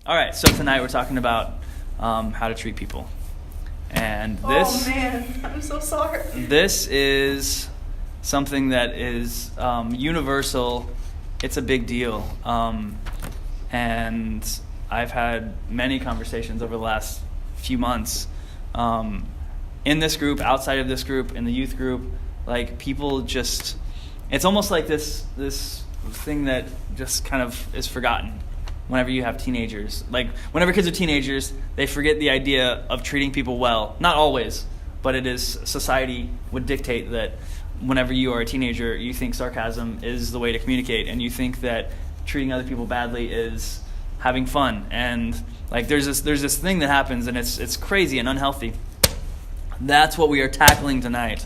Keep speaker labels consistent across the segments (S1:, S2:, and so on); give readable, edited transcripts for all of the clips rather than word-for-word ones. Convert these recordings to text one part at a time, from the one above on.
S1: All right, so tonight we're talking about how to treat people. And this...
S2: Oh, man. I'm so sorry.
S1: This is something that is universal. It's a big deal. And I've had many conversations over the last few months in this group, outside of this group, in the youth group. Like, people just... It's almost like this thing that just kind of is forgotten whenever you have teenagers. Like, whenever kids are teenagers, they forget the idea of treating people well. Not always, but it is, society would dictate that whenever you are a teenager, you think sarcasm is the way to communicate, and you think that treating other people badly is having fun. And like, there's this thing that happens, and it's crazy and unhealthy. That's what we are tackling tonight.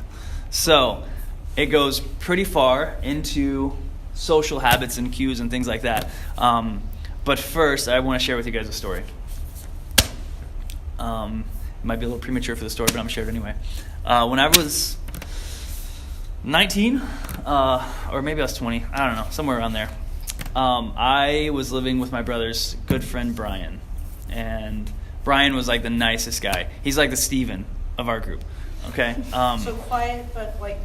S1: So it goes pretty far into social habits and cues and things like that. But first, I want to share with you guys a story. It might be a little premature for the story, but I'm going to share it anyway. When I was 19, or maybe I was 20, I don't know, somewhere around there, I was living with my brother's good friend, Brian. And Brian was like the nicest guy. He's like the Steven of our group. Okay?
S2: So quiet, but like...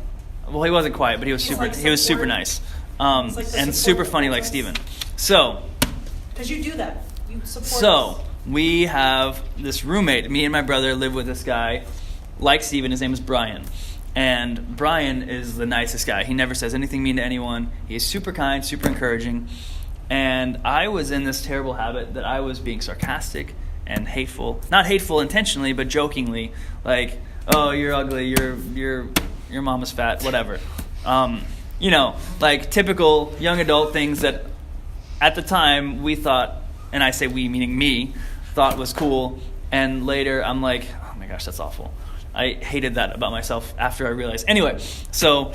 S1: Well, he wasn't quiet, but he was super nice. And super funny like Steven. So...
S2: Because you do that. You support
S1: So,
S2: us.
S1: we have this roommate. Me and my brother live with this guy, like Steven. His name is Brian. And Brian is the nicest guy. He never says anything mean to anyone. He's super kind, super encouraging. And I was in this terrible habit that I was being sarcastic and hateful. Not hateful intentionally, but jokingly. Like, oh, you're ugly, your mama's fat, whatever. Like typical young adult things that at the time we thought, and I say we meaning me, thought was cool. And later I'm like, oh my gosh, that's awful. I hated that about myself after I realized. Anyway, so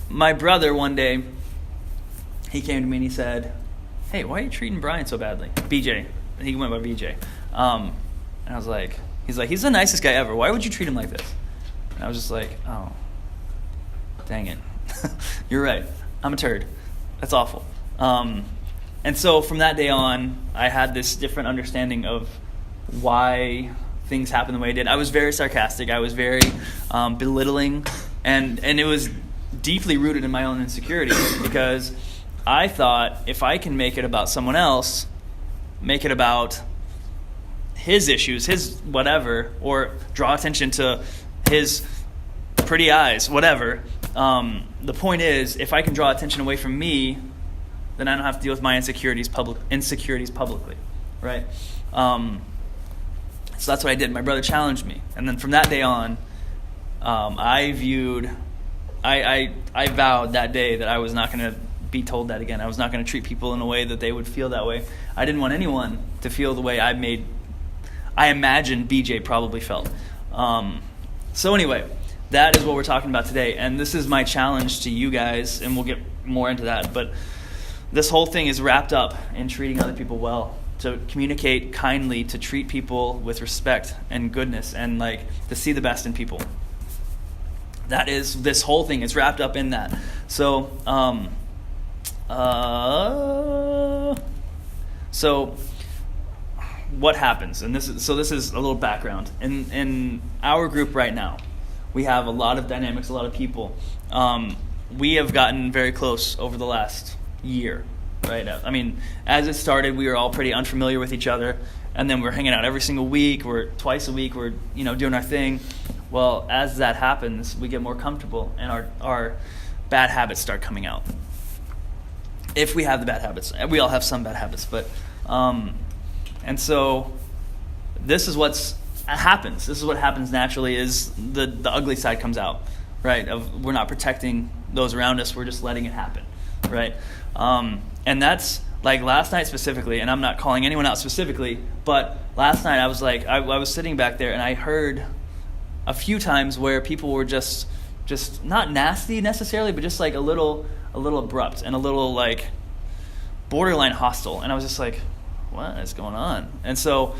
S1: my brother one day, he came to me and he said, hey, why are you treating Brian so badly? BJ. He went by BJ. And I was like, he's the nicest guy ever. Why would you treat him like this? And I was just like, oh, dang it. You're right. I'm a turd. That's awful. And so from that day on, I had this different understanding of why things happened the way it did. I was very sarcastic. I was very belittling. And it was deeply rooted in my own insecurity, because I thought if I can make it about someone else, make it about his issues, his whatever, or draw attention to his pretty eyes, whatever. The point is, if I can draw attention away from me, then I don't have to deal with my insecurities publicly, right? So that's what I did. My brother challenged me, and then from that day on, I vowed that day that I was not going to be told that again. I was not going to treat people in a way that they would feel that way. I didn't want anyone to feel the way I imagine BJ probably felt. So anyway, that is what we're talking about today, and this is my challenge to you guys, and we'll get more into that, but this whole thing is wrapped up in treating other people well, to communicate kindly, to treat people with respect and goodness, and like to see the best in people. That is, this whole thing is wrapped up in that. So, so what happens? And this is a little background. In our group right now, we have a lot of dynamics, a lot of people. We have gotten very close over the last year, right? I mean, as it started, we were all pretty unfamiliar with each other, and then we're hanging out every single week, we're twice a week, we're doing our thing. Well, as that happens, we get more comfortable, and our bad habits start coming out. If we have the bad habits, we all have some bad habits, but and so this is what happens. This is what happens naturally, is the ugly side comes out, right? We're not protecting those around us, we're just letting it happen, right? And that's like last night specifically, and I'm not calling anyone out specifically, but last night I was like, I was sitting back there and I heard a few times where people were just not nasty necessarily, but just like a little abrupt and a little like borderline hostile. And I was just like, what is going on? And so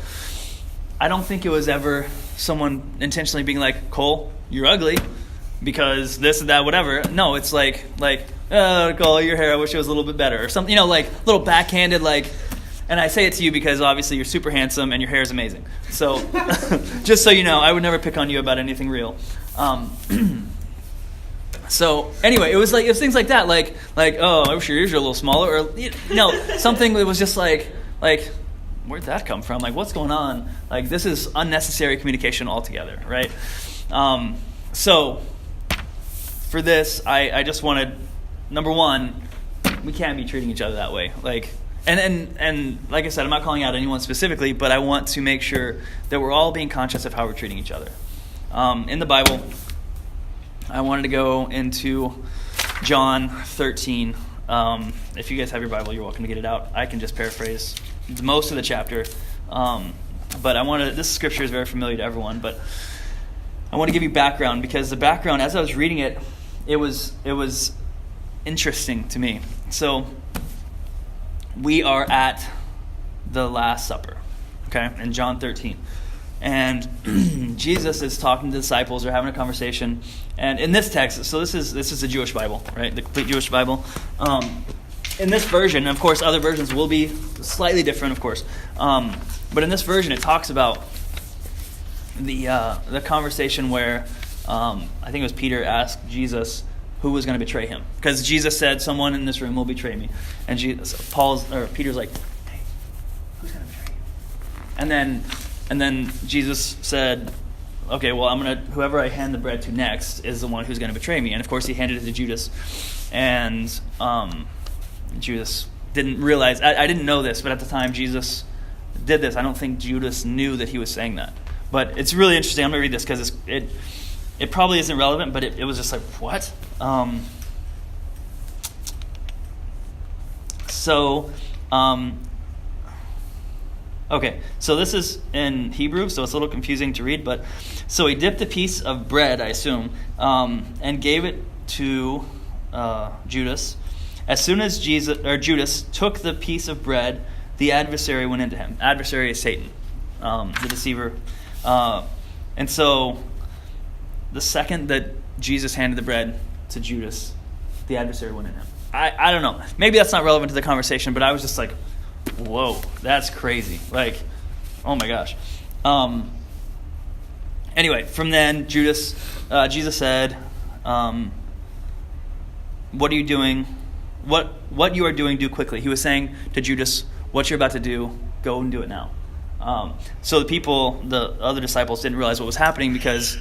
S1: I don't think it was ever someone intentionally being like, Cole, you're ugly because this and that, whatever. No, it's like, oh, Cole, your hair, I wish it was a little bit better, or something, like little backhanded, like, And I say it to you because obviously you're super handsome and your hair is amazing. So just so you know, I would never pick on you about anything real. So anyway, it was things like that, like oh, I wish your ears were a little smaller, or something that was just like where'd that come from? Like, what's going on? Like, this is unnecessary communication altogether, right? So for this, I just wanted, number one, we can't be treating each other that way. Like, and like I said, I'm not calling out anyone specifically, but I want to make sure that we're all being conscious of how we're treating each other. In the Bible, I wanted to go into John 13. If you guys have your Bible, you're welcome to get it out. I can just paraphrase most of the chapter. But this scripture is very familiar to everyone, but I want to give you background, because the background, as I was reading it, it was interesting to me. So we are at the Last Supper, okay, in John 13. And Jesus is talking to the disciples. They're having a conversation. And in this text, so this is a Jewish Bible, right? The complete Jewish Bible. In this version, of course, other versions will be slightly different, of course. But in this version, it talks about the conversation where I think it was Peter asked Jesus who was going to betray him, because Jesus said, "Someone in this room will betray me," and Peter's like, "Hey, who's going to betray you?" And then Jesus said, "Okay, well, whoever I hand the bread to next is the one who's going to betray me." And of course, he handed it to Judas, and Judas didn't realize. I didn't know this, but at the time Jesus did this, I don't think Judas knew that he was saying that. But it's really interesting. I'm going to read this because it probably isn't relevant, but it was just like, what? Okay, so this is in Hebrew, so it's a little confusing to read, but so he dipped a piece of bread, I assume, and gave it to Judas. As soon as Judas took the piece of bread, the adversary went into him. Adversary is Satan, the deceiver. And so the second that Jesus handed the bread to Judas, the adversary went in him. I don't know. Maybe that's not relevant to the conversation, but I was just like, whoa, that's crazy. Like, oh my gosh. Anyway, from then, Jesus said, what are you doing? What you are doing, do quickly. He was saying to Judas, what you're about to do, go and do it now. So the other disciples didn't realize what was happening because...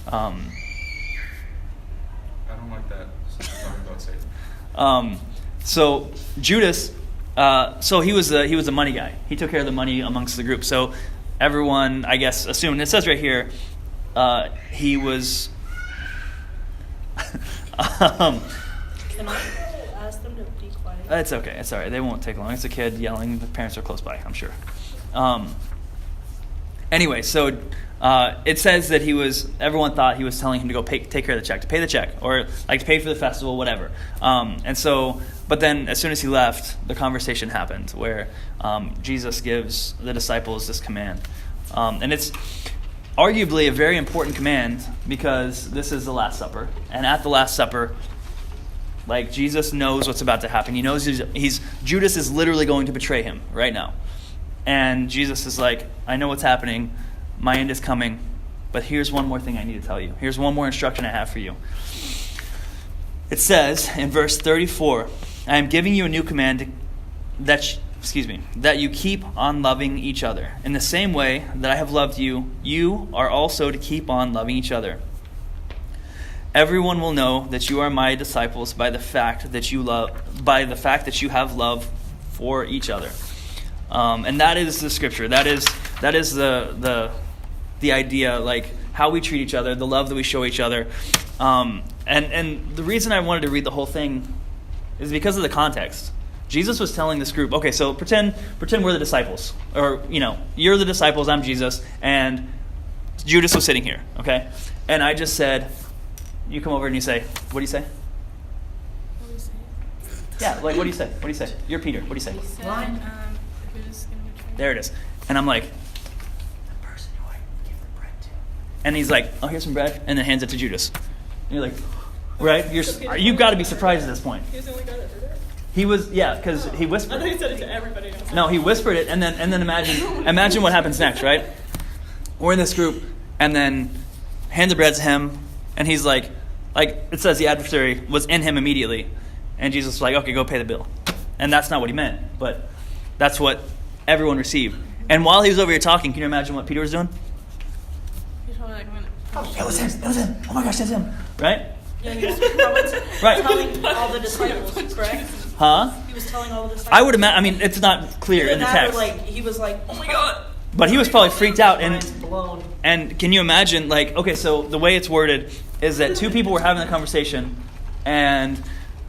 S1: I
S3: don't like that. Talking about Satan.
S1: So Judas, so he was the money guy. He took care of the money amongst the group. So everyone, I guess, assumed. It says right here, he was.
S2: Can I ask them to be quiet?
S1: It's okay. It's all right. They won't take long. It's a kid yelling. The parents are close by, I'm sure. Anyway, so it says that everyone thought he was telling him to go take care of the check, to pay the check, or like to pay for the festival, whatever. But then as soon as he left, the conversation happened where Jesus gives the disciples this command. And it's arguably a very important command because this is the Last Supper. And at the Last Supper, like, Jesus knows what's about to happen. He knows Judas is literally going to betray him right now. And Jesus is like, I know what's happening. My end is coming. But here's one more thing I need to tell you. Here's one more instruction I have for you. It says in verse 34, I am giving you a new command that you keep on loving each other. In the same way that I have loved you, you are also to keep on loving each other. Everyone will know that you are my disciples by the fact that you have love for each other. And that is the scripture. That is the idea, like how we treat each other, the love that we show each other. And the reason I wanted to read the whole thing is because of the context. Jesus was telling this group, okay, so pretend we're the disciples, or you're the disciples, I'm Jesus, and Judas was sitting here, okay, and I just said, you come over and you say, what do you say?
S4: What do you say?
S1: Yeah, like what do you say? What do you say? You're Peter. What do you say?
S4: He said, who's going to betray?
S1: There it is. And I'm like, the person who I give the bread to. And he's like, oh, here's some bread, and then hands it to Judas. And you're like, right? You've got to be surprised at this point.
S4: He's the only guy that heard it?
S1: He was, because he
S4: I
S1: whispered.
S4: thought you said it to everybody else.
S1: No, he whispered it, and then imagine what happens next, right? We're in this group, and then hand the bread to him, and he's like it says the adversary was in him immediately, and Jesus was like, okay, go pay the bill. And that's not what he meant, but that's what everyone received. And while he was over here talking, can you imagine what Peter was doing?
S4: He's probably like, I'm gonna.
S1: That was him. Oh my gosh, that's him. Right?
S2: Yeah, he was probably
S1: Right.
S2: telling all the disciples, correct?
S1: Huh?
S2: He was telling all the disciples.
S1: I would imagine, I mean, it's not clear in the
S2: Either that
S1: text.
S2: or, like, he was like, oh my God.
S1: But he was probably freaked out,
S2: Mind's blown.
S1: and can you imagine, like, okay, so the way it's worded is that two people were having a conversation, and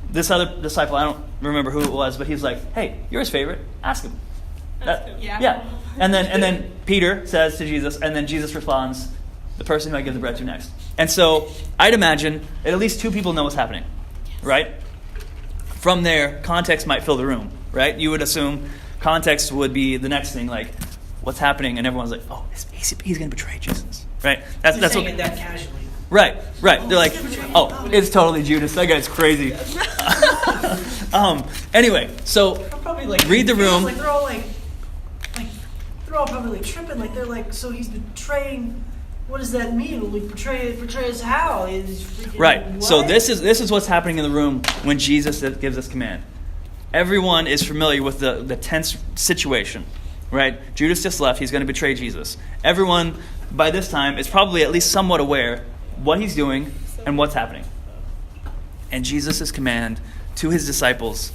S1: this other disciple, I don't remember who it was, but he's like, hey, you're his favorite, ask him.
S4: Yeah.
S1: And then Peter says to Jesus, and then Jesus responds, the person who I give the bread to next. And so I'd imagine at least two people know what's happening, right? From there, context might fill the room, right? You would assume context would be the next thing, like, what's happening? And everyone's like, oh, he's going to betray Jesus, right? That's
S2: saying
S1: what.
S2: it that casually.
S1: Right. They're like, oh, it's totally Judas. That guy's crazy. Anyway, so
S2: I'm probably like
S1: read the room.
S2: Like they're all they're all probably like tripping. Like they're like, so he's betraying. What does that mean? Like betrays how? He's freaking,
S1: Right.
S2: What?
S1: So this is what's happening in the room when Jesus gives this command. Everyone is familiar with the tense situation, right? Judas just left. He's going to betray Jesus. Everyone by this time is probably at least somewhat aware what he's doing and what's happening. And Jesus' command to his disciples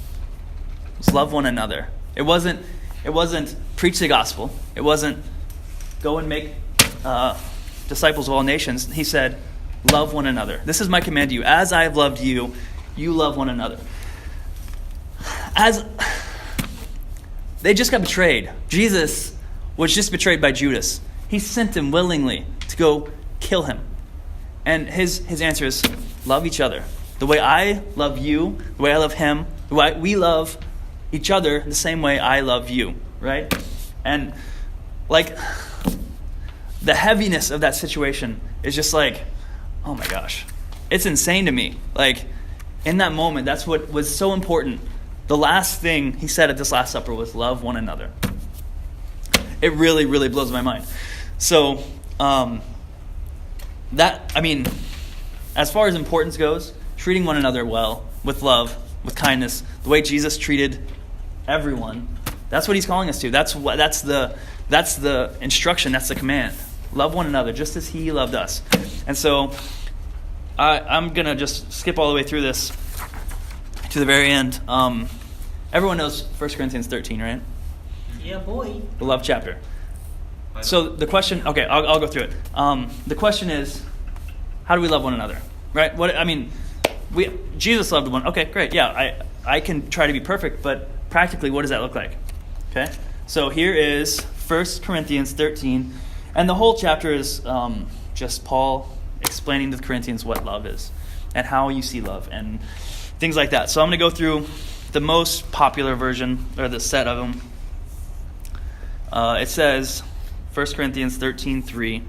S1: was love one another. It wasn't preach the gospel. It wasn't go and make disciples of all nations. He said, love one another. This is my command to you. As I have loved you, you love one another. As they just got betrayed. Jesus was just betrayed by Judas. He sent him willingly to go kill him. And his answer is, love each other. The way I love you, the way I love him, the way we love each other the same way I love you, right? And like the heaviness of that situation is just like, oh my gosh, it's insane to me. Like in that moment, that's what was so important. The last thing he said at this Last Supper was love one another. It really, really blows my mind. So as far as importance goes, treating one another well, with love, with kindness, the way Jesus treated everyone, that's what he's calling us to. That's the instruction, that's the command. Love one another just as he loved us. And so I'm going to just skip all the way through this to the very end. Everyone knows 1 Corinthians 13, right?
S2: Yeah, boy.
S1: The love chapter. So the question, okay, I'll go through it. The question is, how do we love one another? Right? Jesus loved one. Okay, great. Yeah, I can try to be perfect, but practically, what does that look like? Okay? So here is 1 Corinthians 13, and the whole chapter is just Paul explaining to the Corinthians what love is and how you see love and things like that. So I'm going to go through the most popular version, or the set of them. It says, 1 Corinthians 13:3,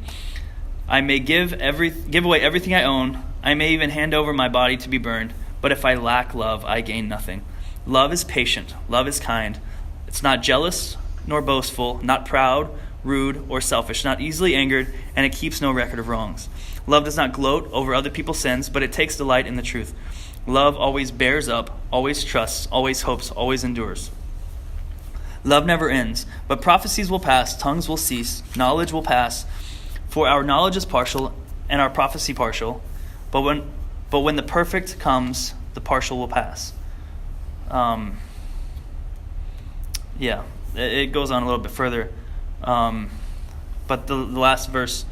S1: I may give away everything I own. I may even hand over my body to be burned. But if I lack love, I gain nothing. Love is patient. Love is kind. It's not jealous nor boastful, not proud, rude, or selfish, not easily angered, and it keeps no record of wrongs. Love does not gloat over other people's sins, but it takes delight in the truth. Love always bears up, always trusts, always hopes, always endures. Love never ends, but prophecies will pass, tongues will cease, knowledge will pass. For our knowledge is partial, and our prophecy partial. But when the perfect comes, the partial will pass. It goes on a little bit further. But the last verse,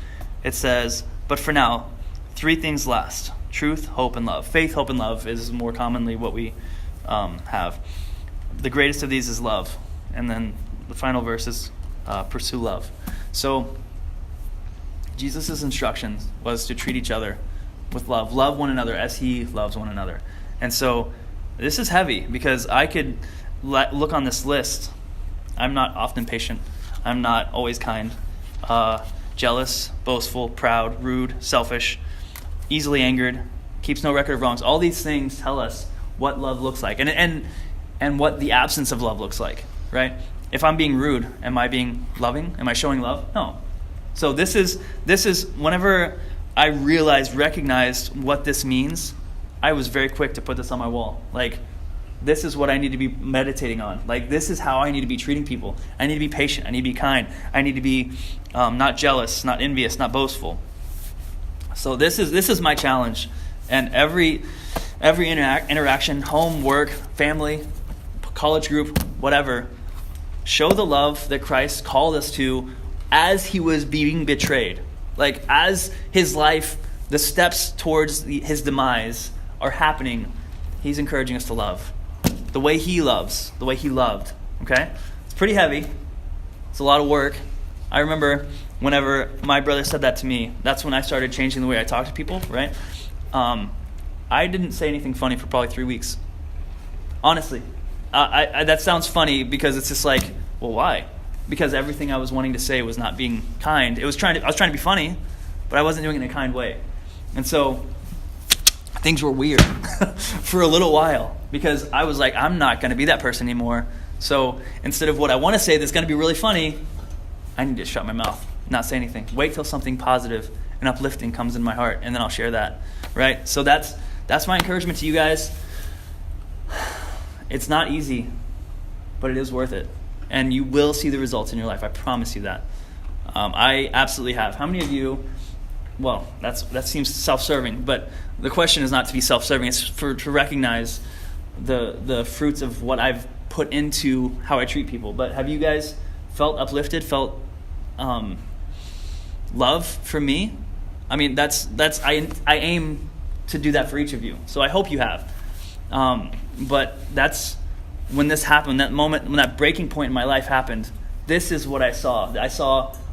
S1: it says, but for now, 3 things last: truth, hope, and love. Faith, hope, and love is more commonly what we have. The greatest of these is love. And then the final verse is pursue love. So Jesus' instructions was to treat each other with love. Love one another as he loves one another. And so this is heavy because I could look on this list. I'm not often patient. I'm not always kind. Jealous, boastful, proud, rude, selfish, easily angered, keeps no record of wrongs. All these things tell us what love looks like. And and what the absence of love looks like, right? If I'm being rude, am I being loving? Am I showing love? No. So this is whenever I recognized what this means, I was very quick to put this on my wall. Like, this is what I need to be meditating on. Like, this is how I need to be treating people. I need to be patient. I need to be kind. I need to be not jealous, not envious, not boastful. So this is my challenge. And every interaction, home, work, family, college group, whatever, show the love that Christ called us to as he was being betrayed. Like, as his life, the steps towards his demise are happening, he's encouraging us to love. The way he loves, the way he loved. Okay? It's pretty heavy. It's a lot of work. I remember whenever my brother said that to me, that's when I started changing the way I talk to people, right? I didn't say anything funny for probably 3 weeks. Honestly. That sounds funny because it's just like, well, why? Because everything I was wanting to say was not being kind. I was trying to be funny, but I wasn't doing it in a kind way. And so things were weird for a little while because I was like, I'm not going to be that person anymore. So instead of what I want to say that's going to be really funny, I need to shut my mouth, not say anything. Wait till something positive and uplifting comes in my heart, and then I'll share that, right? So that's my encouragement to you guys. It's not easy, but it is worth it. And you will see the results in your life. I promise you that. I absolutely have. How many of you, well, that seems self-serving, but the question is not to be self-serving. It's to recognize the fruits of what I've put into how I treat people. But have you guys felt uplifted, felt love from me? I mean, I aim to do that for each of you. So I hope you have. But that's when this happened, that moment, when that breaking point in my life happened, this is what I saw.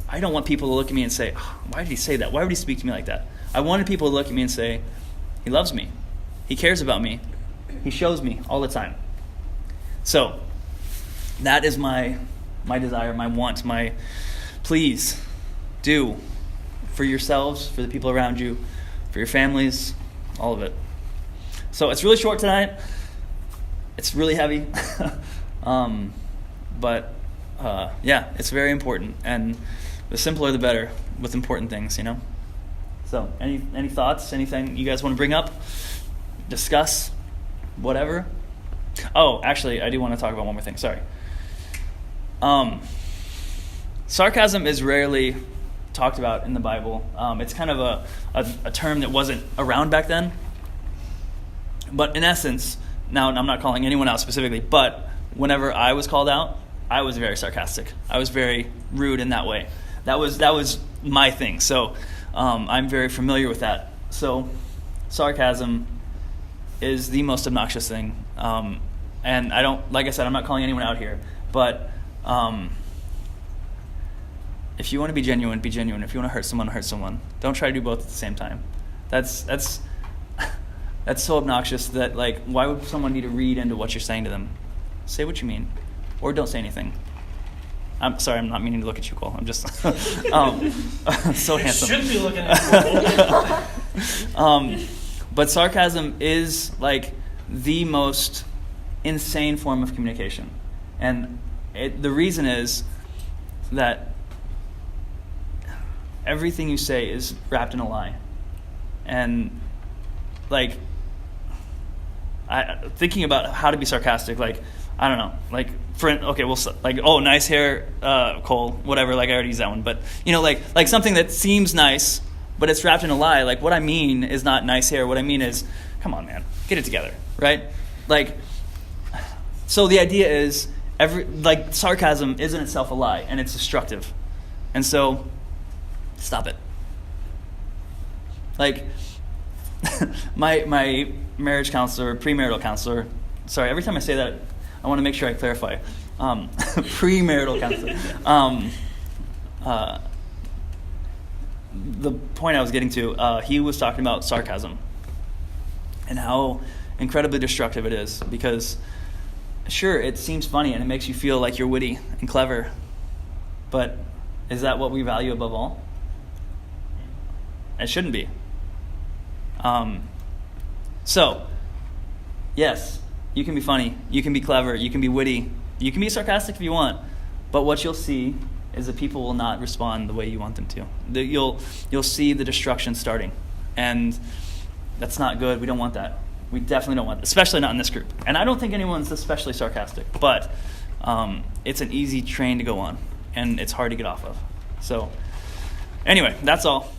S1: I don't want people to look at me and say, oh, why did he say that? Why would he speak to me like that? I wanted people to look at me and say, he loves me. He cares about me. He shows me all the time. So that is my desire, my want, my please do for yourselves, for the people around you, for your families, all of it. So it's really short tonight. It's really heavy. But it's very important. And the simpler the better with important things, you know? So any thoughts, anything you guys want to bring up, discuss, whatever? Oh, actually, I do want to talk about one more thing. Sorry. Sarcasm is rarely talked about in the Bible. It's kind of a term that wasn't around back then. But in essence, now I'm not calling anyone out specifically, but whenever I was called out, I was very sarcastic. I was very rude in that way. That was my thing. So I'm very familiar with that. So sarcasm is the most obnoxious thing. And I don't, like I said, I'm not calling anyone out here. But if you want to be genuine, be genuine. If you want to hurt someone. Don't try to do both at the same time. That's so obnoxious that, like, why would someone need to read into what you're saying to them? Say what you mean, or don't say anything. I'm sorry, I'm not meaning to look at you, Cole. I'm just so handsome.
S2: Should be looking at you.
S1: But sarcasm is like the most insane form of communication, and the reason is that everything you say is wrapped in a lie, and like. Thinking about how to be sarcastic, like, I don't know, like, oh, nice hair, Cole, whatever, like, I already used that one, but, you know, like something that seems nice, but it's wrapped in a lie. Like, what I mean is not nice hair. What I mean is, come on, man, get it together, right? Like, so the idea is, sarcasm is in itself a lie, and it's destructive, and so, stop it. Like, my marriage counselor, premarital counselor, sorry, every time I say that, I want to make sure I clarify. Premarital counselor. The point I was getting to, he was talking about sarcasm and how incredibly destructive it is, because sure, it seems funny and it makes you feel like you're witty and clever, but is that what we value above all? It shouldn't be. So, yes, You can be funny. You can be clever. You can be witty. You can be sarcastic if you want. But what you'll see is that people will not respond the way you want them to. You'll see the destruction starting. And that's not good. We don't want that. We definitely don't want that, especially not in this group. And I don't think anyone's especially sarcastic. But it's an easy train to go on. And it's hard to get off of. So anyway, that's all.